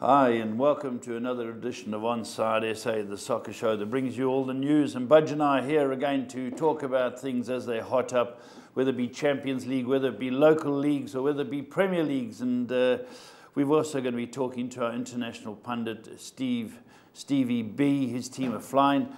Hi, and welcome to another edition of Onside SA, the soccer show that brings you all the news. And Budge and I are here again to talk about things as they hot up, whether it be Champions League, whether it be local leagues, or whether it be Premier Leagues. And we're also going to be talking to our international pundit, Stevie B. His team are flying.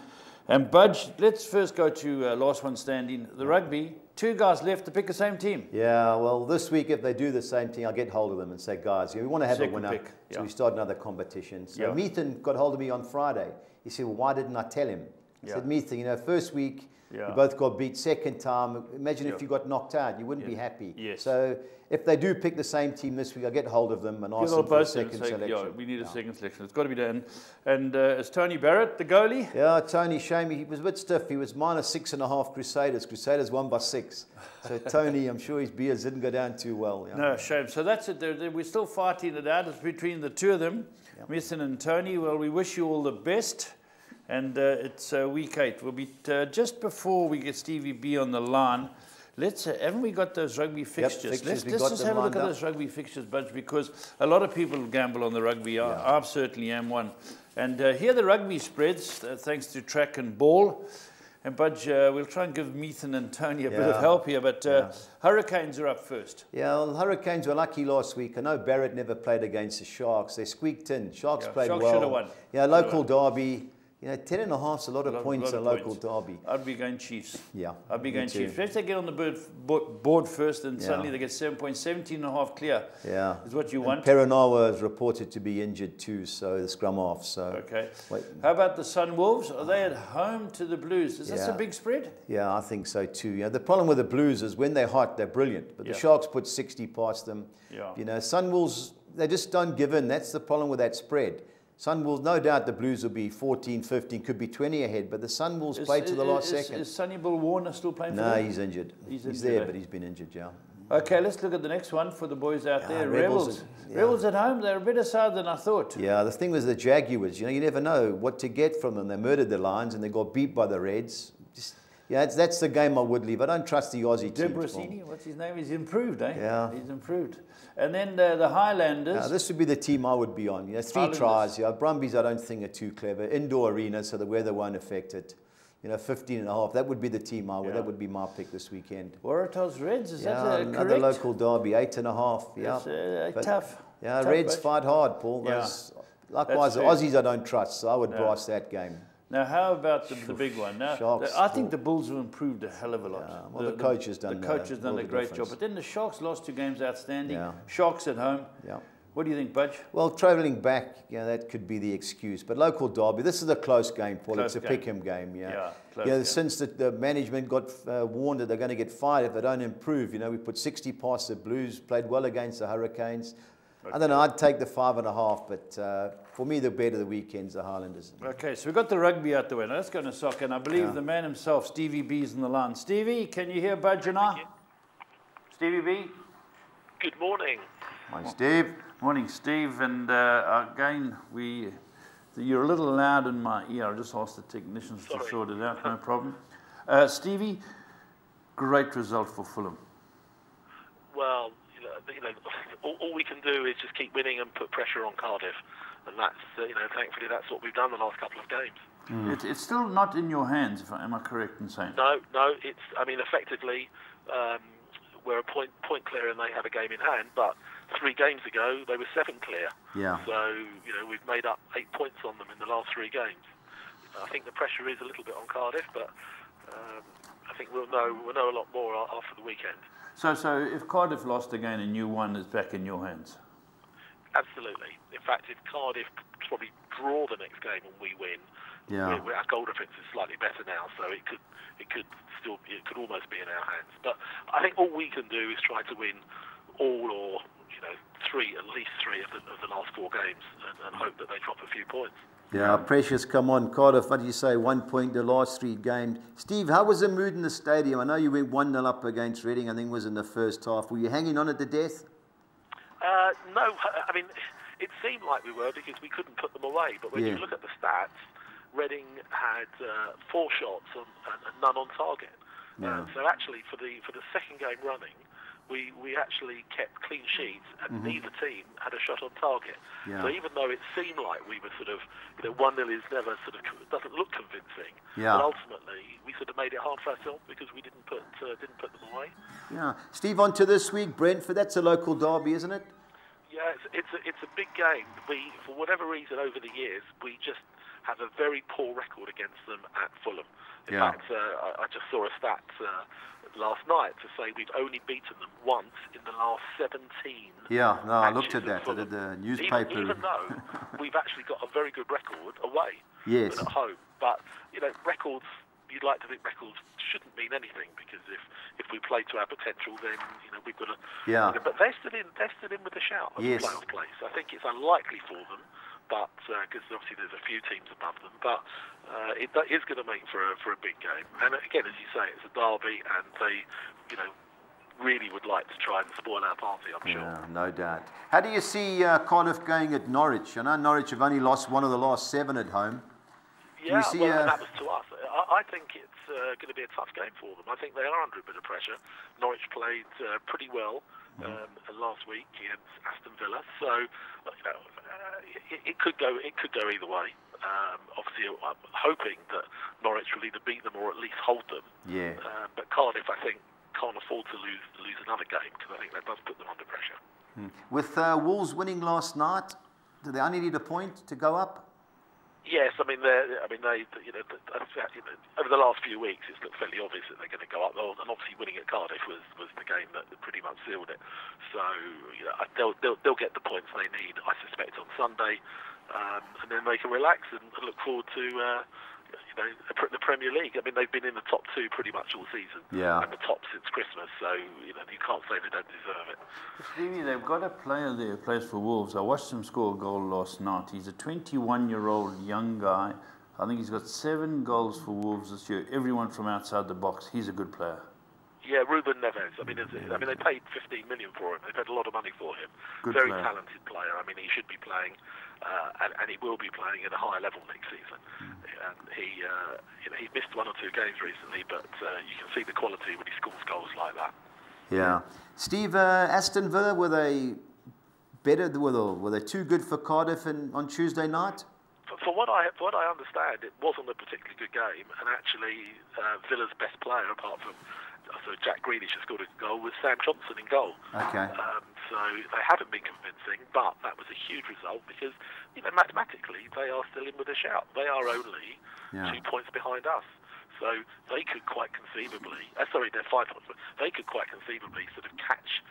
And Budge, let's first go to last one standing, the rugby. Two guys left to pick the same team. Yeah, well, this week, if they do the same thing, I'll get hold of them and say, guys, we want to have a winner. So we start another competition. So Meathan got hold of me on Friday. He said, well, why didn't I tell him? I said, Meathan, first week, you both got beat. Second time, imagine if you got knocked out, you wouldn't be happy. Yes. So if they do pick the same team this week, I'll get hold of them and ask them for a second selection. Yeah, we need a second selection. It's got to be done. And is Tony Barrett the goalie? Yeah, Tony, shame. He was a bit stiff. He was -6.5 Crusaders. Crusaders won by 6. So Tony, I'm sure his beers didn't go down too well. Yeah. No, shame. So that's it. We're still fighting it out. It's between the two of them, Meathan and Tony. Well, we wish you all the best. And it's week 8. We'll be just before we get Stevie B on the line. Haven't we got those rugby fixtures? Let's just have a look at those rugby fixtures, Budge, because a lot of people gamble on the rugby. I certainly am one. And here are the rugby spreads, thanks to Track and Ball. And Budge, we'll try and give Meathan and Tony a bit of help here, but Hurricanes are up first. Yeah, well, Hurricanes were lucky last week. I know Barrett never played against the Sharks. They squeaked in. Sharks played well. Sharks should have won. Yeah, local derby. 10.5's a lot of points in a local derby. I'd be going Chiefs. Yeah. I'd be going Chiefs. Let's they get on the board first and suddenly they get 7 points, 17.5 clear. Yeah. Is what you want. Perinawa is reported to be injured too, so the scrum off. So okay. How about the Sunwolves? Are they at home to the Blues? Is this a big spread? Yeah, I think so too. Yeah. The problem with the Blues is when they're hot, they're brilliant. But the Sharks put 60 past them. Yeah. Sunwolves, they just don't give in. That's the problem with that spread. Sunwolves, no doubt the Blues will be 14, 15, could be 20 ahead, but the Sunwolves played to the last second. Is Sonny Bill Warner still playing for them? No, he's injured. He's there, but he's been injured, yeah. Okay, let's look at the next one for the boys out there. Rebels. Rebels at home, they're a better side than I thought. Yeah, the thing was the Jaguars, you never know what to get from them. They murdered the Lions and they got beat by the Reds. That's the game I would leave. I don't trust the Aussie team. Debrasini, what's his name? He's improved, eh? Yeah. He's improved. And then the Highlanders. This would be the team I would be on. 3 tries. Brumbies I don't think are too clever. Indoor arena, so the weather won't affect it. 15.5. That would be the team I would. That would be my pick this weekend. Waratahs Reds, is that correct? Another local derby, 8.5. Yeah. It's tough. Yeah, tough, Reds fight hard, Paul. Likewise, the Aussies I don't trust, so I would brass that game. Now, how about the big one? Now, Sharks, I think the Bulls have improved a hell of a lot. Yeah, well, the coach has done a great job. But then the Sharks lost 2 games outstanding. Yeah. Sharks at home. Yeah. What do you think, Budge? Well, travelling back, that could be the excuse. But local derby, this is a close game, Paul. It's a pick-em game. Since the management got warned that they're going to get fired if they don't improve. We put 60 past the Blues, played well against the Hurricanes. Okay. I don't know, I'd take the 5.5, but for me, the bet of the weekend's the Highlanders. Okay, so we've got the rugby out the way. Now let's go to soccer, and I believe the man himself, Stevie B, is on the line. Stevie, can you hear Budge and I? Stevie B? Good morning. Morning, Steve. Morning, Steve. And again, you're a little loud in my ear. I just asked the technicians to sort it out, no problem. Stevie, great result for Fulham. Well, all we can do is just keep winning and put pressure on Cardiff, and that's thankfully that's what we've done the last couple of games. It's still not in your hands, am I correct in saying? No, it's effectively we're a point clear and they have a game in hand, but 3 games ago they were 7 clear. Yeah. So we've made up 8 points on them in the last 3 games. I think the pressure is a little bit on Cardiff, but I think we'll know a lot more after the weekend. So if Cardiff lost again and you won, it's back in your hands? Absolutely. In fact, if Cardiff probably draw the next game and we win, our goal difference is slightly better now, so it could almost be in our hands. But I think all we can do is try to win all or at least three of the last 4 games, and hope that they drop a few points. Yeah, precious. Come on, Cardiff. What did you say? 1 point the last 3 games. Steve, how was the mood in the stadium? I know you went 1-0 up against Reading. I think it was in the first half. Were you hanging on at the death? No. I mean, it seemed like we were because we couldn't put them away. But when you look at the stats, Reading had 4 shots and none on target. So actually, for the second game running, we actually kept clean sheets, and neither team had a shot on target. So even though it seemed like we were sort of, 1-0 is never sort of, doesn't look convincing, but ultimately we sort of made it hard for ourselves because we didn't put them away. Yeah, Steve, on to this week, Brentford. That's a local derby, isn't it? Yeah, it's a big game. We, for whatever reason, over the years, we just have a very poor record against them at Fulham. In fact, I just saw a stat last night to say we've only beaten them once in the last 17. Yeah, no, I looked at that. I did the newspaper. Even though we've actually got a very good record away and at home. But, records, you'd like to think records shouldn't mean anything, because if we play to our potential, then, we've got to... Yeah. But they're still in with a shout of playoff place. I think it's unlikely for them, but because obviously there's a few teams above them, but it is going to make for a big game. And again, as you say, it's a derby, and they, really would like to try and spoil our party, I'm sure. Yeah, no doubt. How do you see Cardiff going at Norwich? I know Norwich have only lost one of the last 7 at home. Yeah, and that was to us. I think it's going to be a tough game for them. I think they are under a bit of pressure. Norwich played pretty well last week against Aston Villa, so it could go either way. Obviously, I'm hoping that Norwich will either beat them or at least hold them. Yeah. But Cardiff, I think, can't afford to lose another game, because I think that does put them under pressure. With Wolves winning last night, do they only need a point to go up? Yes, they over the last few weeks, it's looked fairly obvious that they're going to go up. And obviously, winning at Cardiff was the game that pretty much sealed it. So they'll get the points they need, I suspect, on Sunday, and then they can relax and look forward to the Premier League. I mean, they've been in the top 2 pretty much all season, and the top since Christmas. So you can't say they don't deserve it. Stevie, they've got a player there who plays for Wolves. I watched him score a goal last night. He's a 21-year-old young guy. I think he's got 7 goals for Wolves this year. Everyone from outside the box. He's a good player. Yeah, Ruben Neves. I mean, they paid 15 million for him. They paid a lot of money for him. Good Very player. Talented player. I mean, he should be playing, and he will be playing at a higher level next season. And he missed 1 or 2 games recently, but you can see the quality when he scores goals like that. Yeah, Steve, Aston Villa, were they better? Were they too good for Cardiff on Tuesday night? For what I understand, it wasn't a particularly good game, and actually Villa's best player, apart from Jack Grealish, who scored a goal, was Sam Johnson in goal. Okay. So they haven't been convincing, but that was a huge result because mathematically they are still in with a shout. They are only 2 points behind us. So they could quite conceivably, they're 5 points, but they could quite conceivably sort of catch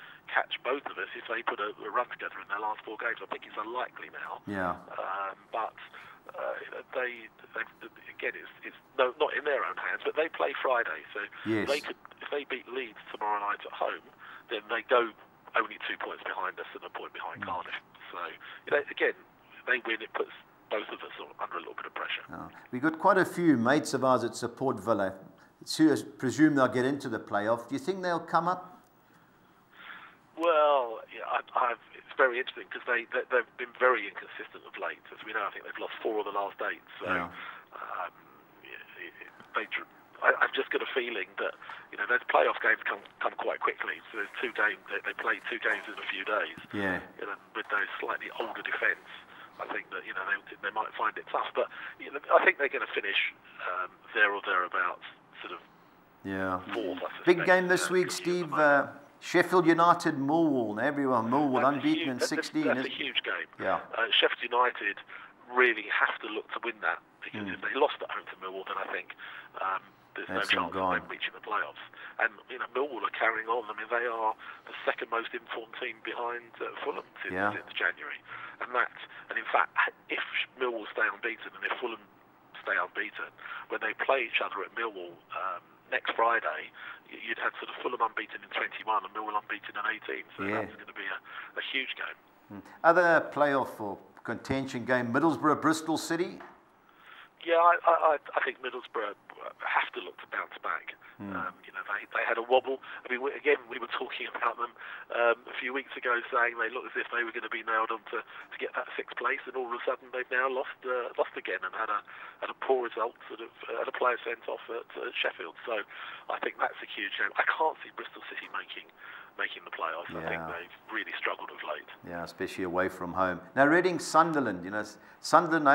both of us if they put a run together in their last 4 games. I think it's unlikely now. Yeah. But again, it's not in their own hands, but they play Friday, so they could, if they beat Leeds tomorrow night at home, then they go only 2 points behind us and a point behind Cardiff. So again, they win, it puts both of us under a little bit of pressure. We've got quite a few mates of ours that support Villa. I presume they'll get into the playoff. Do you think they'll come up? Well, it's very interesting because they've been very inconsistent of late. As we know, I think they've lost 4 of the last 8. So I've just got a feeling that those playoff games come quite quickly. So there's 2 games. They play 2 games in a few days. Yeah. With those slightly older defence, I think that they might find it tough. But I think they're going to finish there or thereabouts, sort of 4th. Big game this week, Steve. Sheffield United, Millwall. Everyone, Millwall unbeaten in 16. That's a huge game. Yeah. Sheffield United really have to look to win that, because if they lost at home to Millwall, then I think there's no chance of them reaching the playoffs. And Millwall are carrying on. I mean, they are the second most informed team behind Fulham since January. And in fact, if Millwall stay unbeaten and if Fulham stay unbeaten, when they play each other at Millwall next Friday, you'd have sort of Fulham unbeaten in 21 and Millwall unbeaten in 18. So that's going to be a huge game. Other playoff or contention game, Middlesbrough, Bristol City. Yeah, I think Middlesbrough have to look to bounce back. They had a wobble. I mean, we were talking about them a few weeks ago, saying they looked as if they were going to be nailed on to get that 6th place, and all of a sudden they've now lost again and had a poor result, sort of had a player sent off at Sheffield. So I think that's a huge game. I can't see Bristol City making making the playoffs. I think they've really struggled of late. Yeah, especially away from home. Now, Reading, Sunderland. You know, Sunderland.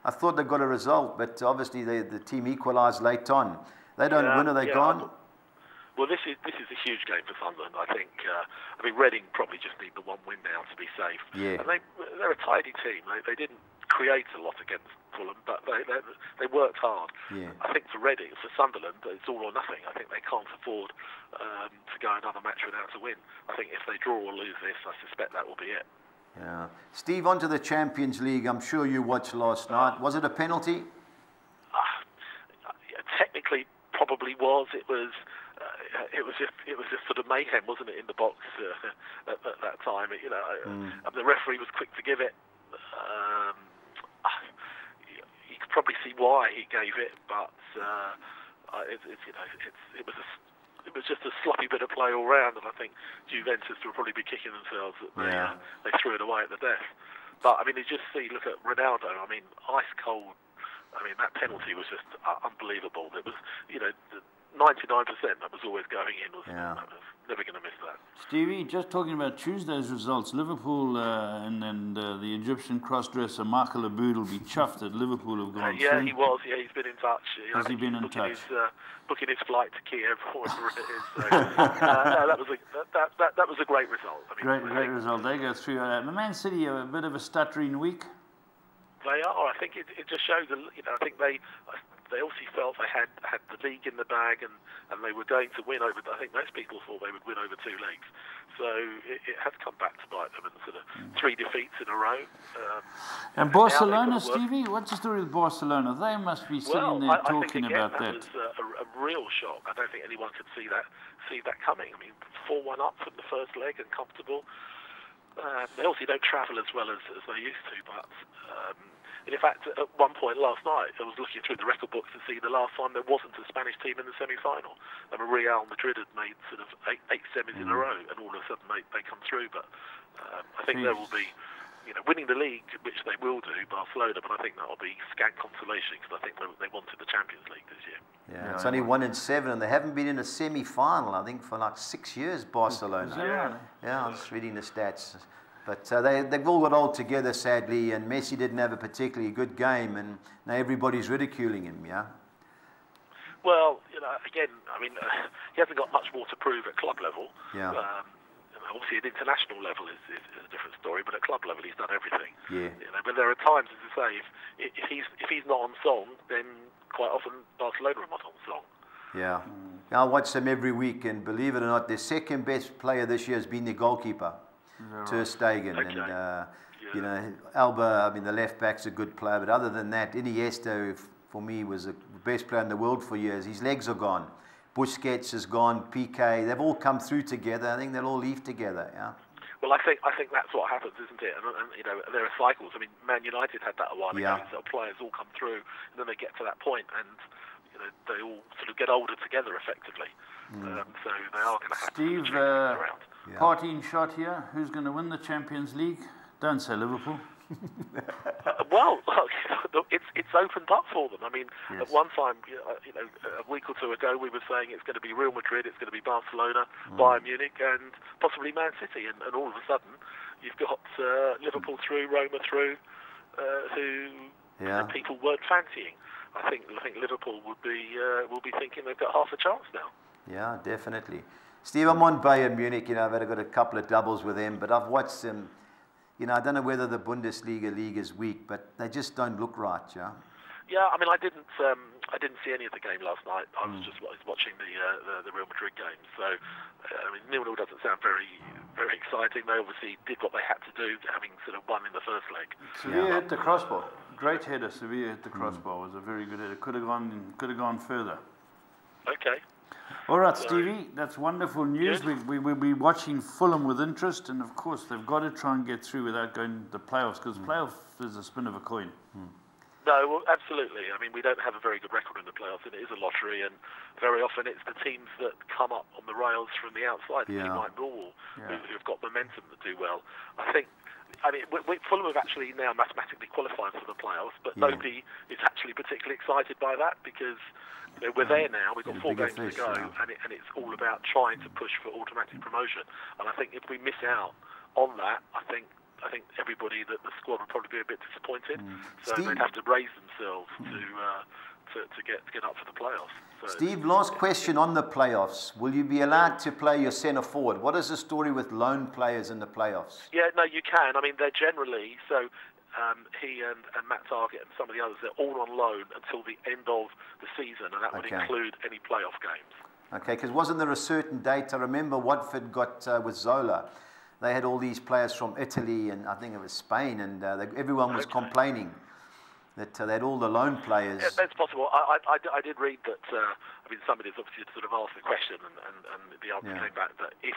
I thought they got a result, but obviously the team equalised late on. They don't win, are they gone? Well, this is a huge game for Sunderland. I think. I mean, Reading probably just need the one win now to be safe. Yeah. And they're a tidy team. They didn't create a lot against Fulham, but they worked hard. Yeah. I think for Reading, for Sunderland, it's all or nothing. I think they can't afford to go another match without a win. I think if they draw or lose this, I suspect that will be it. Yeah. Steve, on to the Champions League. I'm sure you watched last night. Was it a penalty? Technically, probably was. It was just sort of mayhem, wasn't it, in the box at that time? The referee was quick to give it. You could probably see why he gave it, but it was just a sloppy bit of play all round, and I think Juventus will probably be kicking themselves that they threw it away at the death. But I mean, you just look at Ronaldo. I mean, ice cold. I mean, that penalty was just unbelievable. It was, 99% that was always going in. I was never going to miss that. Stevie, just talking about Tuesday's results, Liverpool and the Egyptian crossdresser Michael Aboud will be chuffed that Liverpool have gone through. He was. Yeah, he's been in touch. Has he been in touch? Booking his flight to Kiev or whatever it is. So, that was a great result. I mean, great result. They go through. Man City have a bit of a stuttering week. They are. I think it just shows. I think they obviously felt they had the league in the bag and they were going to win over. I think most people thought they would win over 2 legs. So it has come back to bite them, and sort of 3 defeats in a row. And Barcelona, Stevie, what's the story with Barcelona? They must be sitting there talking about that. That was a real shock. I don't think anyone could see that coming. I mean, 4-1 up from the first leg and comfortable. They obviously don't travel as well as they used to, but. And in fact, at one point last night, I was looking through the record books to see the last time there wasn't a Spanish team in the semi-final. And Real Madrid had made sort of 8 semis in a row, and all of a sudden they come through. But I think there will be, winning the league, which they will do, Barcelona, but I think that will be scant consolation because I think they wanted the Champions League this year. Yeah, it's only 1 in 7, and they haven't been in a semi-final, I think, for like 6 years, Barcelona. Yeah, I was reading the stats. But they've all got old together, sadly, and Messi didn't have a particularly good game, and now everybody's ridiculing him, yeah? Well, again, I mean, he hasn't got much more to prove at club level. Yeah. Obviously, at international level is a different story, but at club level he's done everything. Yeah. But there are times, as I say, if he's not on song, then quite often Barcelona are not on song. Yeah. I watch them every week, and believe it or not, their second best player this year has been their goalkeeper. Ter Stegen, and Alba. I mean, the left back's a good player, but other than that, Iniesta for me was the best player in the world for years. His legs are gone. Busquets is gone. Piqué. They've all come through together. I think they'll all leave together. Yeah. Well, I think that's what happens, isn't it? And there are cycles. I mean, Man United had that a while ago. So players all come through, and then they get to that point, and they all sort of get older together, effectively. So they are going to have to change around. Partying shot here. Who's going to win the Champions League? Don't say Liverpool. Well, it's opened up for them. I mean, at one time, a week or two ago, we were saying it's going to be Real Madrid, it's going to be Barcelona, Bayern Munich, and possibly Man City. And all of a sudden, you've got Liverpool through, Roma through, who people weren't fancying. I think Liverpool will be thinking they've got half a chance now. Yeah, definitely. Steve, I'm on Bayern Munich. I've got a couple of doubles with them, but I've watched them. I don't know whether the Bundesliga league is weak, but they just don't look right, yeah. Yeah, I mean, I didn't see any of the game last night. I was just watching the Real Madrid game. So, I mean, 0-0 doesn't sound very exciting. They obviously did what they had to do, having sort of won in the first leg. Sevilla hit the crossbar. Great header. Sevilla hit the crossbar. It was a very good header. Could have gone further. Okay. All right, Stevie, that's wonderful news. We will be watching Fulham with interest, and of course they've got to try and get through without going to the playoffs, because playoff is a spin of a coin. No, well, absolutely. I mean, we don't have a very good record in the playoffs, and it is a lottery, and very often it's the teams that come up on the rails from the outside, like Millwall, who've got momentum that do well. I think I mean, Fulham have actually now mathematically qualified for the playoffs, but nobody is actually particularly excited by that because we're there now. We've got 4 games to go, and it's all about trying to push for automatic promotion. And I think if we miss out on that, I think everybody, the squad would probably be a bit disappointed. So Steve, they'd have to raise themselves to get up for the playoffs. So, Steve, last question on the playoffs. Will you be allowed to play your centre forward? What is the story with loan players in the playoffs? Yeah, no, you can. I mean, they're generally, so he and Matt Target and some of the others, they're all on loan until the end of the season, and that would include any playoff games. Okay, because wasn't there a certain date? I remember Watford got with Zola. They had all these players from Italy and I think it was Spain, and everyone was complaining that they had all the loan players. Yeah, that's possible. I did read that. I mean, somebody's obviously sort of asked the question, and the answer came back that if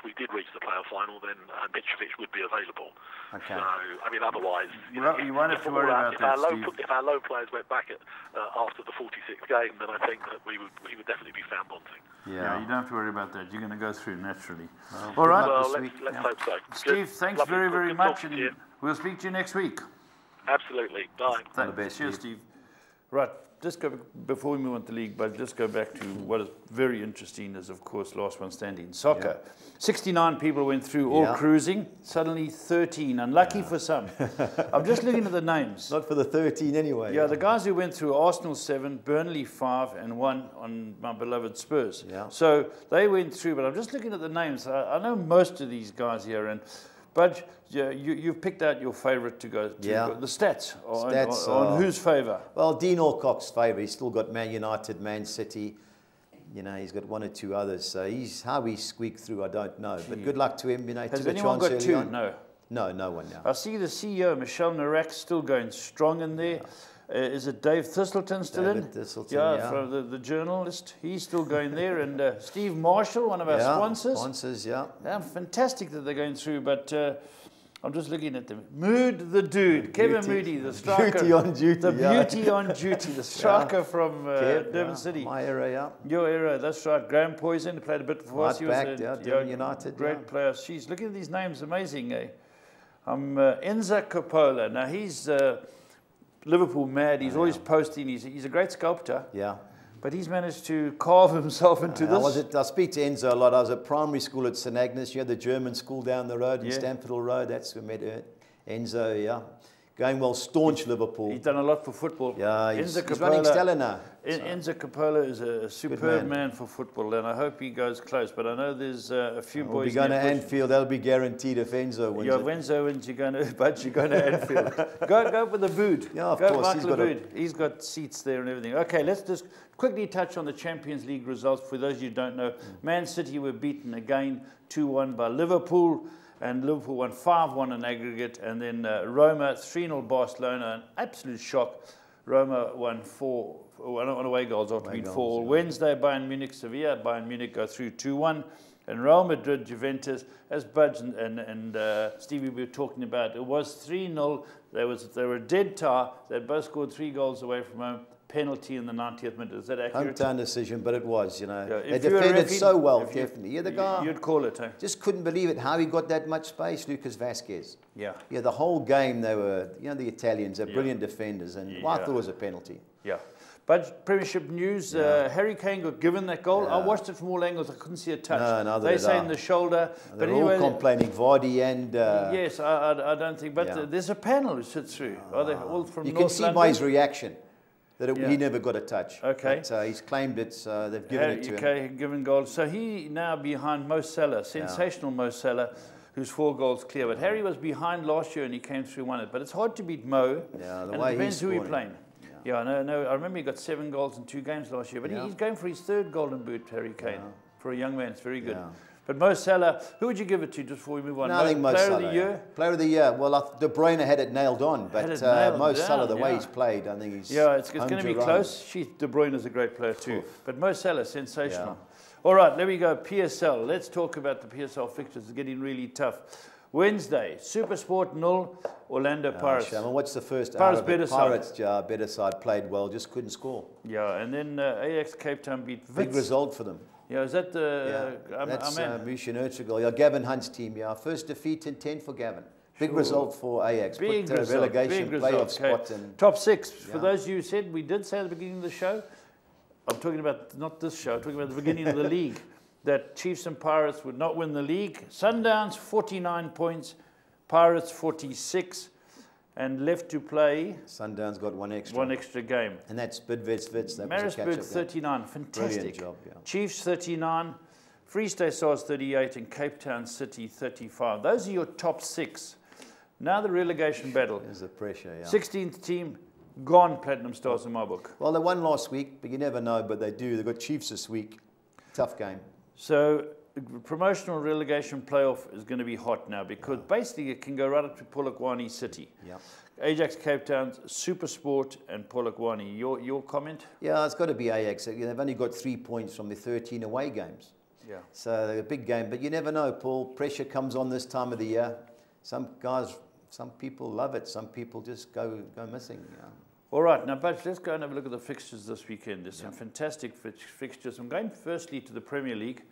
we did reach the playoff final, then Mitrovic would be available. Okay. So I mean, otherwise, you won't have to worry about that, Steve. If our loan players went back after the 46th game, then I think that we would definitely be found wanting. Yeah, you don't have to worry about that. You're going to go through naturally. All right. Well, let's hope so. Steve, thanks very, very much, and we'll speak to you next week. Absolutely. Bye. Thanks. Cheers, Steve. Right, just go before we move on to league, but just go back to what is very interesting is, of course, last one standing. Soccer. 69 people went through, all cruising. Suddenly 13. Unlucky for some. I'm just looking at the names. Not for the 13 anyway. Yeah, the guys who went through, Arsenal 7, Burnley 5, and 1 on my beloved Spurs. Yeah. So they went through, but I'm just looking at the names. I know most of these guys here, and Budge, you've picked out your favourite to go to. The stats on whose favour? Well, Dean Alcock's favour. He's still got Man United, Man City. You know, he's got 1 or 2 others. So how he squeaked through, I don't know. But good luck to him. You know, has anyone got 2? No. No one now. I see the CEO, Michelle Narak, still going strong in there. Is it Dave Thistleton still David Thistleton, from the journalist. He's still going there. And Steve Marshall, one of our sponsors. Sponsors, fantastic that they're going through, but I'm just looking at them. Mood the dude. Kevin Moody, the striker. Beauty on duty. The beauty on duty. The striker from Durban City. My era, Your era, that's right. Graham Poison, who played a bit for us. Durban United. Great player. She's looking at these names, amazing, eh? Enzo Coppola. Now, he's Liverpool mad. He's always posting. He's a great sculptor. Yeah. But he's managed to carve himself into this. I speak to Enzo a lot. I was at primary school at St Agnes. You had the German school down the road in Stamford Hill Road. that's where we met Enzo, Going well, staunch Liverpool. He's done a lot for football. Yeah, he's running Stella now. Enzo Coppola is a superb man for football, and I hope he goes close. But I know there's a few boys. We'll be going to Anfield. That'll be guaranteed if Enzo wins. If Enzo wins, you're going to Anfield. go with the Bood. Yeah, of course. He's got seats there and everything. Okay, let's just quickly touch on the Champions League results. For those of you who don't know, Man City were beaten again 2-1 by Liverpool. And Liverpool won 5-1 in aggregate. And then Roma, 3-0 Barcelona, an absolute shock. Roma won 4 on away goals after being 4. Wednesday, Bayern Munich, Sevilla. Bayern Munich go through 2-1. And Real Madrid, Juventus, as Budge and Stevie were talking about, it was 3-0. They were a dead tie. They both scored 3 goals away from home. Penalty in the 90th minute. Is that accurate? Hometown decision, but it was, They defended so well, definitely. The guy. You'd call it, eh? Just couldn't believe it, how he got that much space, Lucas Vasquez. Yeah, the whole game, they were, the Italians, they're brilliant defenders, and I thought it was a penalty. Yeah. But Premiership news, Harry Kane got given that goal. I watched it from all angles. I couldn't see a touch. No, they say in the shoulder. They're all complaining, Vardy and... yes, I don't think. But there's a panel who sits through. Are they all from You North can see London? by his reaction that he never got a touch. Okay. But, he's claimed it, so they've given it to him. Okay, given goal. So he now behind Mo Salah, sensational Mo Salah, who's 4 goals clear. But Harry was behind last year and he came through, won it. But it's hard to beat Mo. Yeah, and it depends who you're playing. Yeah, no. I remember he got 7 goals in 2 games last year. But he's going for his 3rd Golden Boot, Harry Kane. For a young man, it's very good. Yeah. But Mo Salah, who would you give it to just before we move on? No, I think Mo Salah. Player of the year? Player of the year. Well, De Bruyne had it nailed on, but Mo Salah, the way he's played, I think he's it's going to be close. De Bruyne is a great player too. But Mo Salah, sensational. All right, there we go. PSL. Let's talk about the PSL fixtures. It's getting really tough. Wednesday, SuperSport 0, Orlando Pirates. What's the first? Pirates better side. Better side, played well, just couldn't score. Yeah, and then Ajax Cape Town beat Wits. Big result for them. Yeah, is that the... that's Mushin Ertugrul. Gavin Hunt's team, First defeat in 10 for Gavin. Big result for Ajax. Big Put result, relegation big playoff result. spot. And top 6. For those of you who said, we did say at the beginning of the show, I'm talking about not this show, I'm talking about the beginning of the league, that Chiefs and Pirates would not win the league. Sundowns, 49 points, Pirates 46, and left to play. Sundowns got one extra game. And that's Bidvest. Maritzburg 39, fantastic. Brilliant job, yeah. Chiefs 39, Free State Stars 38, and Cape Town City 35. Those are your top 6. Now the relegation battle. There's the pressure, yeah. 16th team, gone, Platinum Stars in my book. Well, they won last week, but you never know, but they do. They've got Chiefs this week. Tough game. So promotional relegation playoff is going to be hot now because basically it can go right up to Polokwane City. Yeah. Ajax, Cape Town, SuperSport, and Polokwane. Your comment? Yeah, it's got to be Ajax. They've only got 3 points from the 13 away games. Yeah. So they're a big game, but you never know, Paul. Pressure comes on this time of the year. Some people love it. Some people just go missing. Yeah. All right, now, Budge, let's go and have a look at the fixtures this weekend. There's some fantastic fixtures. I'm going firstly to the Premier League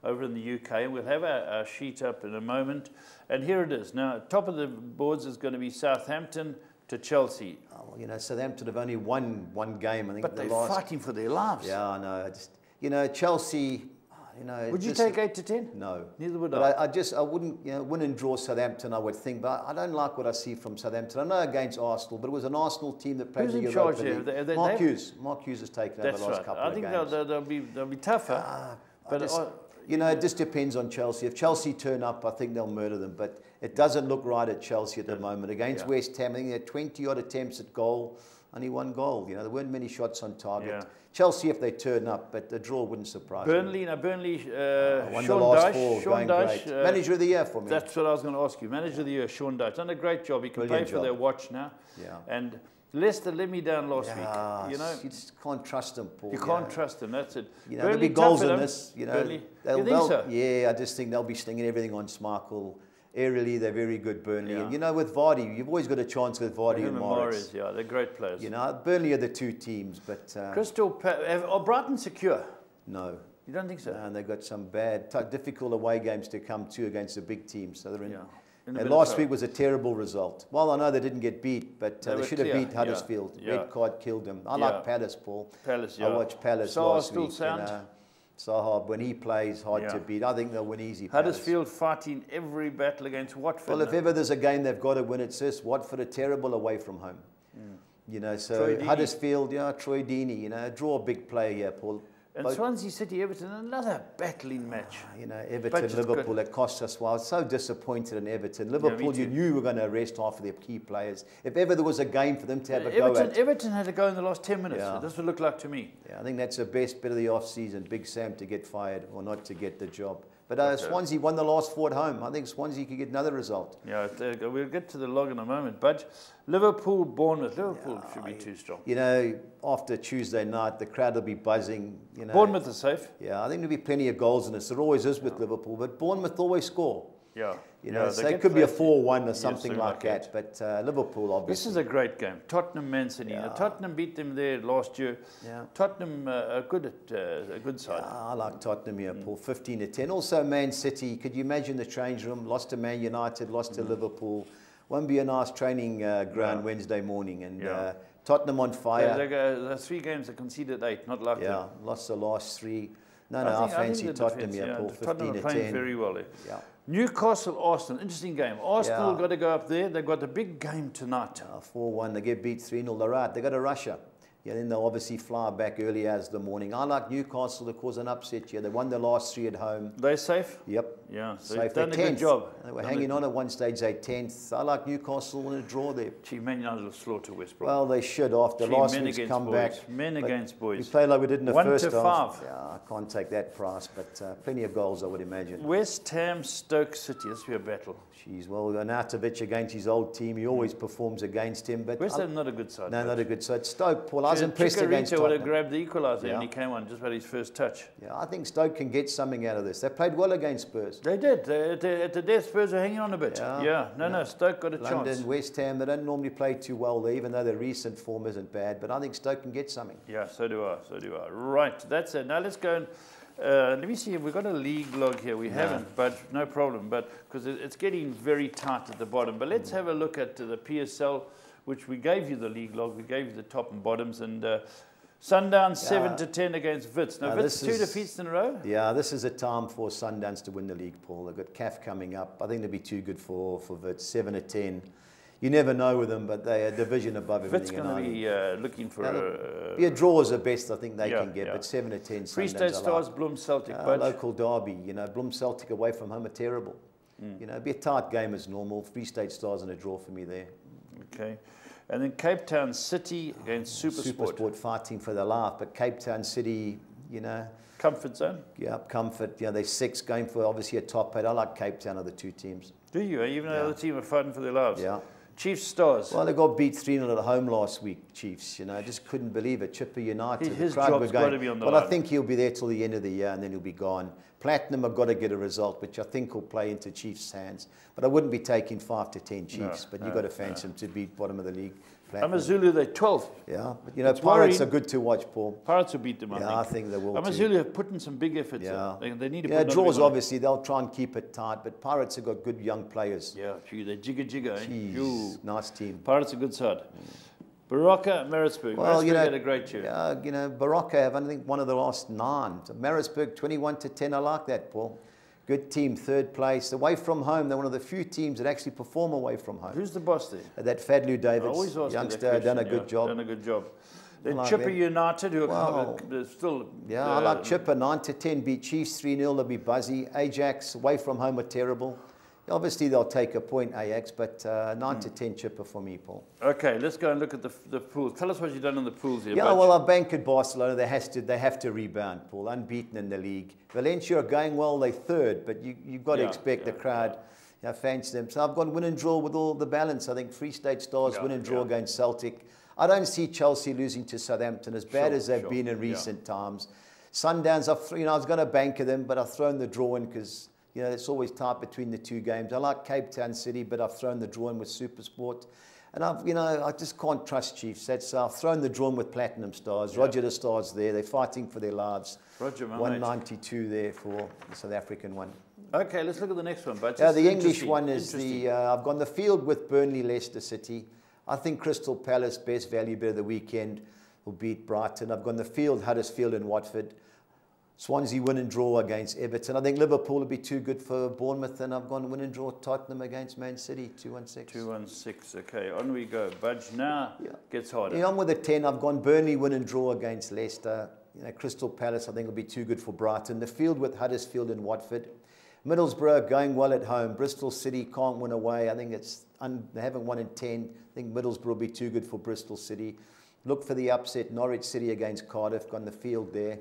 over in the UK. We'll have our sheet up in a moment. And here it is. Now, top of the boards is going to be Southampton to Chelsea. Oh, well, you know, Southampton have only won one game. I think. But they're fighting for their lives. Yeah, I know. Chelsea. Would you take 8 to 10? No. Neither would I. I wouldn't, win and draw Southampton, I would think. But I don't like what I see from Southampton. I know against Arsenal, but it was an Arsenal team that played the Europa League. Mark Hughes has taken over the last couple of games. I think they'll be tougher. It just depends on Chelsea. If Chelsea turn up, I think they'll murder them. But it doesn't look right at Chelsea at the moment. Against West Ham, I think they had 20-odd attempts at goal, only 1 goal. There weren't many shots on target. Yeah. Chelsea, if they turn up, but the draw wouldn't surprise me. Burnley, won the last 4, going great. Manager of the year for me. That's what I was going to ask you. Manager of the year, Sean Dyche. Done a great job. He can pay for their watch now. Yeah. And Leicester let me down last week. You just can't trust them, Paul. You can't trust them. That's it. There'll be goals in this. Burnley. You think so? Yeah, I just think they'll be slinging everything on Schmeichel. Aerially, they're very good, Burnley. Yeah. And with Vardy, you've always got a chance with Vardy and Morris. Yeah, they're great players. Burnley are the 2 teams, but... are Brighton secure? No. You don't think so? And they've got some bad, difficult away games to come to against the big teams. So they're in... And last week was a terrible result. Well, I know they didn't get beat, but they should have beat Huddersfield. Red card killed them. I like Palace, Paul. I watched Palace last week. Zaha, when he plays, hard to beat. I think they'll win easy. Huddersfield fighting every battle against Watford. Well, if ever there's a game they've got to win, it's this. Watford are terrible away from home. So Huddersfield, Troy Deeney, draw a big player here, Paul. And Swansea City, Everton, another battling match. Everton, Liverpool, it cost us well. I was so disappointed in Everton. Liverpool, you knew you were going to arrest half of their key players. If ever there was a game for them to have a go at. Everton had a go in the last 10 minutes. Yeah. That's what it looked like to me. Yeah, I think that's the best bit of the off-season, Big Sam to get fired or not to get the job. But Swansea won the last 4 at home. I think Swansea could get another result. Yeah, we'll get to the log in a moment. But Liverpool, Bournemouth. Liverpool should be too strong. After Tuesday night, the crowd will be buzzing. Bournemouth is safe. Yeah, I think there'll be plenty of goals in this. There always is with Liverpool. But Bournemouth always score. Yeah. So it could be a 4-1 or something like that. But Liverpool, obviously. This is a great game. Tottenham, Man City. Yeah. Tottenham beat them there last year. Yeah. Tottenham are good at a good side. Yeah, I like Tottenham here, Paul. 15 to 10. Also, Man City. Could you imagine the change room? Lost to Man United, lost to Liverpool. Won't be a nice training ground Wednesday morning. And Tottenham on fire. The 3 games they conceded 8, not like that. Yeah, lost the last 3. I fancy Tottenham here, Paul. 15 Tottenham to 10. Playing very well there. Yeah. Newcastle, Arsenal, interesting game. Arsenal got to go up there. They've got a big game tonight. 4-1, they get beat 3-0. They're right. They got to Russia. Then they'll obviously fly back early as the morning. I like Newcastle to cause an upset here. They won the last 3 at home. They're safe? Yep. Yeah, so safe. They've done a good job. They were hanging on at one stage, they're 10th. I like Newcastle in a draw there. Man United will slaughter West Brom. Well, they should after last week's comeback. Men against boys. We played like we did in the first half. 1-5. Yeah, I can't take that price, but plenty of goals, I would imagine. West Ham, Stoke City. This will be a battle. Well, Arnautovic against his old team, he always performs against him. But West Ham not a good side. No, not a good side. Stoke, Paul, I was impressed against Tottenham. would have grabbed the equaliser when he came on, just about his first touch. Yeah, I think Stoke can get something out of this. They played well against Spurs. They did. At the death, Spurs are hanging on a bit. No, Stoke got a chance. London, West Ham, they don't normally play too well there, even though their recent form isn't bad. But I think Stoke can get something. Yeah, so do I. Right, that's it. Now let's go and Let me see, we've got a league log here. We haven't, but no problem. But because it's getting very tight at the bottom. But let's have a look at the PSL, which we gave you the league log. We gave you the top and bottoms. And Sundowns 7-10 against Wits. Now, Wits 2 defeats in a row. Yeah, this is a time for Sundowns to win the league, Paul. They've got CAF coming up. I think they'll be too good for Wits. 7-10. You never know with them, but they're a division above everything. Wits going to be looking for a draw is the best I think they can get, but 7-10. Free State Stars, Bloem Celtic. Local derby, you know, Bloem Celtic away from home are terrible. You know, it'd be a tight game as normal. Free State Stars and a draw for me there. Okay. And then Cape Town City against Supersport. Supersport fighting for their life, but Cape Town City, you know. Comfort zone? Yeah, comfort. You know, they're 6 going for obviously a top 8. I like Cape Town of the 2 teams. Do you? Even though the other team are fighting for their lives? Yeah. Chiefs Stars. Well, they got beat 3-0 at home last week, Chiefs. You know, I just couldn't believe it. Chipper United. His job's got to be on the line. Well, I think he'll be there till the end of the year and then he'll be gone. Platinum have got to get a result, which I think will play into Chiefs' hands. But I wouldn't be taking 5-10 Chiefs. But you've got to fancy them to beat bottom of the league. Amazulu, they're 12th. Yeah, but you know, Pirates are good to watch, Paul. Pirates will beat them, I think they will. Amazulu have put in some big efforts. Yeah. They need to put draws, obviously, they'll try and keep it tight, but Pirates have got good young players. Yeah, they're jigger. Jeez, nice team. Pirates are a good side. Barocca, Maritzburg. Well, Maritzburg had a great year. Yeah, you know, Barocca have, I think, one of the last 9. So Maritzburg, 21-10, I like that, Paul. Good team, 3rd place. Away from home, they're one of the few teams that actually perform away from home. Who's the boss there? That Fadlu Davids, youngster, done a good job. Done a good job. Then like Chipper United, who are still... Yeah, I like Chipper, 9-10, beat Chiefs 3-0, they'll be buzzy. Ajax, away from home, are terrible. Obviously, they'll take a point, Ajax, but 9-10 Chipper for me, Paul. Okay, let's go and look at the pools. Tell us what you've done in the pools here. Yeah, well, I've banked Barcelona. They have to rebound, Paul. Unbeaten in the league. Valencia are going well. They're 3rd, but you've got to expect the crowd fancy them. So I've gone win and draw with all the balance. I think Free State Stars win and draw against Celtic. I don't see Chelsea losing to Southampton as bad as they've been in recent times. Sundowns, I was going to banker them, but I've thrown the draw in because... You know, it's always tight between the 2 games. I like Cape Town City, but I've thrown the draw in with Supersport. And I just can't trust Chiefs. I've thrown the draw in with Platinum Stars. Roger the Stars there. They're fighting for their lives. Roger, 192 there for the South African one. Okay, let's look at the next one. But the English one is I've gone the field with Burnley, Leicester City. I think Crystal Palace, best value bet of the weekend, will beat Brighton. I've gone the field, Huddersfield and Watford. Swansea win and draw against Everton. I think Liverpool will be too good for Bournemouth, and I've gone win and draw Tottenham against Man City, 2-16. 2-16, okay, on we go. Budge now gets harder. Yeah, I'm with a 10. I've gone Burnley win and draw against Leicester. You know, Crystal Palace, I think, will be too good for Brighton. The field with Huddersfield and Watford. Middlesbrough going well at home. Bristol City can't win away. I think they haven't won in 10. I think Middlesbrough will be too good for Bristol City. Look for the upset. Norwich City against Cardiff. Gone the field there.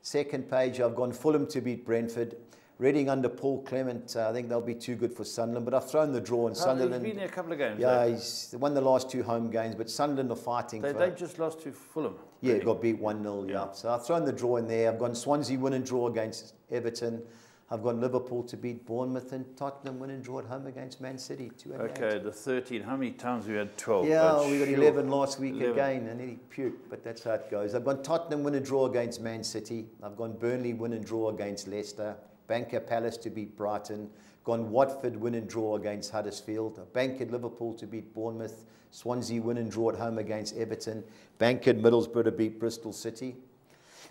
Second page, I've gone Fulham to beat Brentford. Reading under Paul Clement, I think they'll be too good for Sunderland. But I've thrown the draw in Sunderland. He's been there a couple of games. Yeah, he's won the last 2 home games, but Sunderland are fighting. They just lost to Fulham. Yeah, got beat 1-0, yeah. So I've thrown the draw in there. I've gone Swansea win and draw against Everton. I've got Liverpool to beat Bournemouth, and Tottenham win and draw at home against Man City. 2-8. Okay, the 13. How many times we had 12? Yeah, we got 11 last week again. I nearly puked, but that's how it goes. I've gone Tottenham win and draw against Man City. I've gone Burnley win and draw against Leicester. Banker Palace to beat Brighton. Gone Watford win and draw against Huddersfield. Bankered Liverpool to beat Bournemouth. Swansea win and draw at home against Everton. Bankered Middlesbrough to beat Bristol City.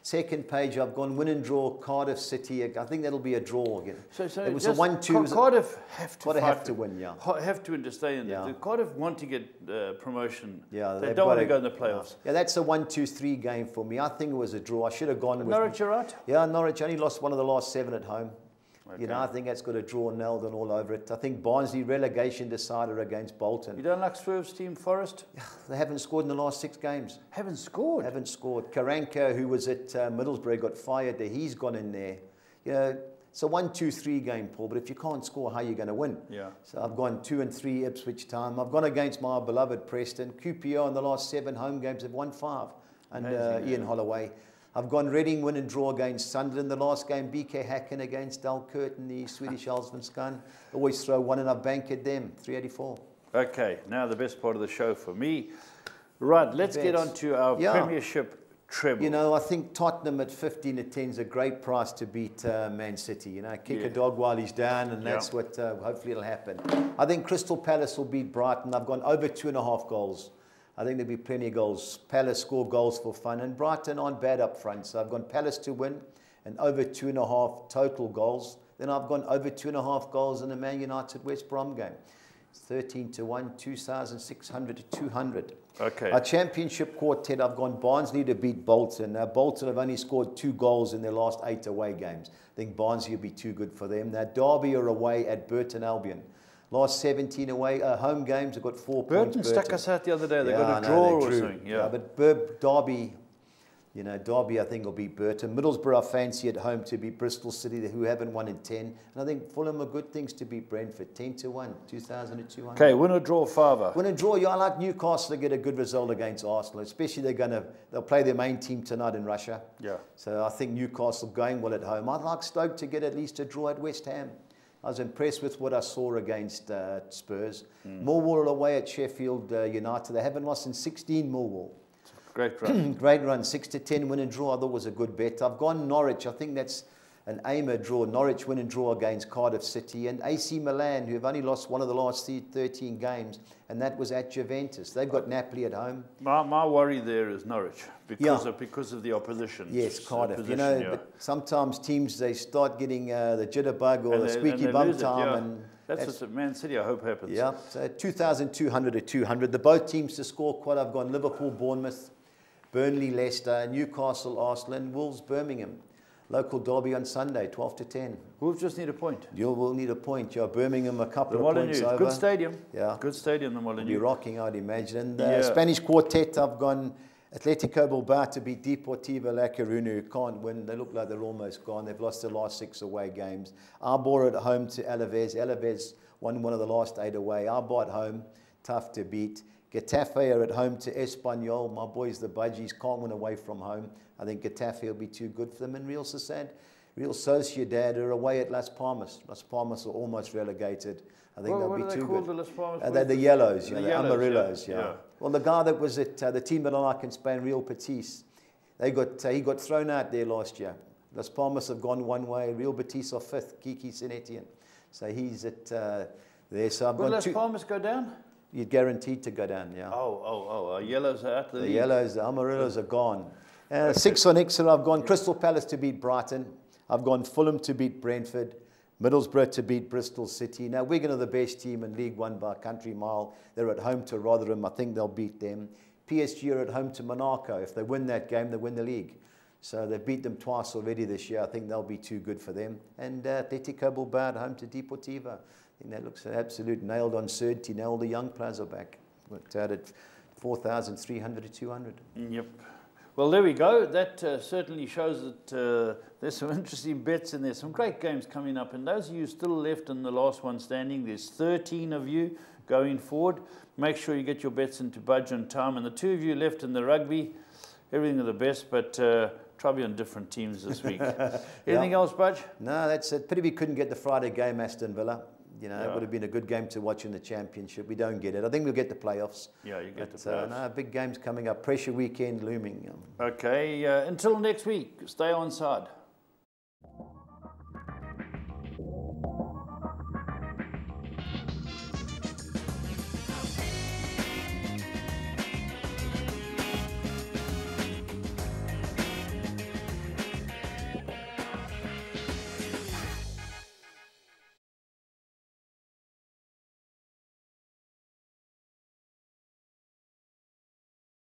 Second page, I've gone win and draw Cardiff City. I think that'll be a draw again. So it was a 1-2. Cardiff have to win, yeah. Have to win to stay in there. The Cardiff want to get promotion. Yeah, they don't want to go in the playoffs. Yeah, that's a 1-2-3 game for me. I think it was a draw. I should have gone with Norwich, you're right? Yeah, Norwich only lost one of the last 7 at home. Okay. You know, I think that's got a draw nailed and all over it. I think Barnsley relegation decider against Bolton. You don't like Swerve's team, Forest? They haven't scored in the last 6 games. Haven't scored? Haven't scored. Karanka, who was at Middlesbrough, got fired there. He's gone in there. You know, it's a 1-2-3 game, Paul, but if you can't score, how are you going to win? Yeah. So I've gone 2 and 3 Ipswich time. I've gone against my beloved Preston. QPR in the last 7 home games have won 5. And Ian Holloway. I've gone Reading win and draw against Sunderland. The last game, BK Häcken against Dalkurd in the Swedish Allsvenskan. Always throw one, and I've banked them, 384. Okay, now the best part of the show for me. Right, let's get on to our Premiership treble. You know, I think Tottenham at 15-10 is a great price to beat Man City. You know, kick a dog while he's down, and that's what hopefully it'll happen. I think Crystal Palace will beat Brighton. I've gone over 2.5 goals. I think there'll be plenty of goals. Palace score goals for fun, and Brighton aren't bad up front. So I've gone Palace to win and over 2.5 total goals. Then I've gone over 2.5 goals in the Man United West Brom game. 13-1, 2,600 to 200. Okay. Our championship quartet, I've gone Barnsley to beat Bolton. Now, Bolton have only scored 2 goals in their last 8 away games. I think Barnsley will be too good for them. Now, Derby are away at Burton Albion. Last 17 away home games, they've got 4 points. Burton stuck us out the other day. They got a draw or something. Yeah, but Derby, you know, Derby I think will beat Burton. Middlesbrough I fancy at home to beat Bristol City, who haven't won in 10. And I think Fulham are good things to beat Brentford. 10-1, 2,200. Okay, win or draw, fiver. Win or draw, I like Newcastle to get a good result against Arsenal, especially they'll play their main team tonight in Russia. Yeah. So I think Newcastle going well at home. I'd like Stoke to get at least a draw at West Ham. I was impressed with what I saw against Spurs. Millwall away at Sheffield United. They haven't lost in 16, Millwall. Great run. Great run. 6-10 win and draw. I thought was a good bet. I've gone Norwich. I think that's an aimer draw. Norwich win and draw against Cardiff City. And AC Milan, who have only lost one of the last 13 games, and that was at Juventus. They've got Napoli at home. My worry there is Norwich because of the opposition. Yes, Cardiff. You know, but sometimes teams, they start getting the jitterbug or the squeaky bum time. And that's what Man City, I hope, happens. Yeah, so 2,200 to 200. The both teams to score quite. I've gone Liverpool, Bournemouth, Burnley, Leicester, Newcastle, Arsenal, and Wolves, Birmingham. Local derby on Sunday, 12-10. Wolves just need a point. You will need a point. Yeah, Birmingham a couple of points over. Good stadium. Yeah. Good stadium, the Molineux. Be rocking, I'd imagine. And Spanish quartet, I've gone Atletico Bilbao to beat Deportivo La Coruña, who can't win. They look like they're almost gone. They've lost their last 6 away games. Arbor at home to Alaves. Alaves won one of the last 8 away. Arbor at home, tough to beat. Getafe are at home to Espanyol. My boys, the Budgies, can't win away from home. I think Getafe will be too good for them. And Real Sociedad are away at Las Palmas. Las Palmas are almost relegated. I think they'll be too good. The Las Palmas they're the yellows, the Amarillos. Yeah. Well, the guy that was at the team that I like in Spain, Real Betis, he got thrown out there last year. Las Palmas have gone one way. Real Betis are 5th. Kiki Saint-Etienne. So he's at there. So I've Will Las Palmas go down? You're guaranteed to go down, yeah. Yellows are out. The yellows, the Amarillos are gone. 6 on Exeter, I've gone Crystal Palace to beat Brighton. I've gone Fulham to beat Brentford. Middlesbrough to beat Bristol City. Now, Wigan are the best team in League One by a country mile. They're at home to Rotherham. I think they'll beat them. PSG are at home to Monaco. If they win that game, they win the league. So they've beat them twice already this year. I think they'll be too good for them. And Atletico Bilbao at home to Deportivo. I think that looks an absolute nailed on certainty. Now all the young players are back. Worked out at 4,300 to 200. Yep. Well, there we go. That certainly shows that there's some interesting bets in there. Some great games coming up. And those of you still left in the last one standing, there's 13 of you going forward. Make sure you get your bets into Budge on time. And the 2 of you left in the rugby, everything of the best, but try to be on different teams this week. Anything else, Budge? No, that's it. Pity we couldn't get the Friday game, Aston Villa. You know, it would have been a good game to watch in the championship. We don't get it. I think we'll get the playoffs. Yeah, you get the playoffs. No, big games coming up. Pressure weekend looming. Okay, until next week, stay on side.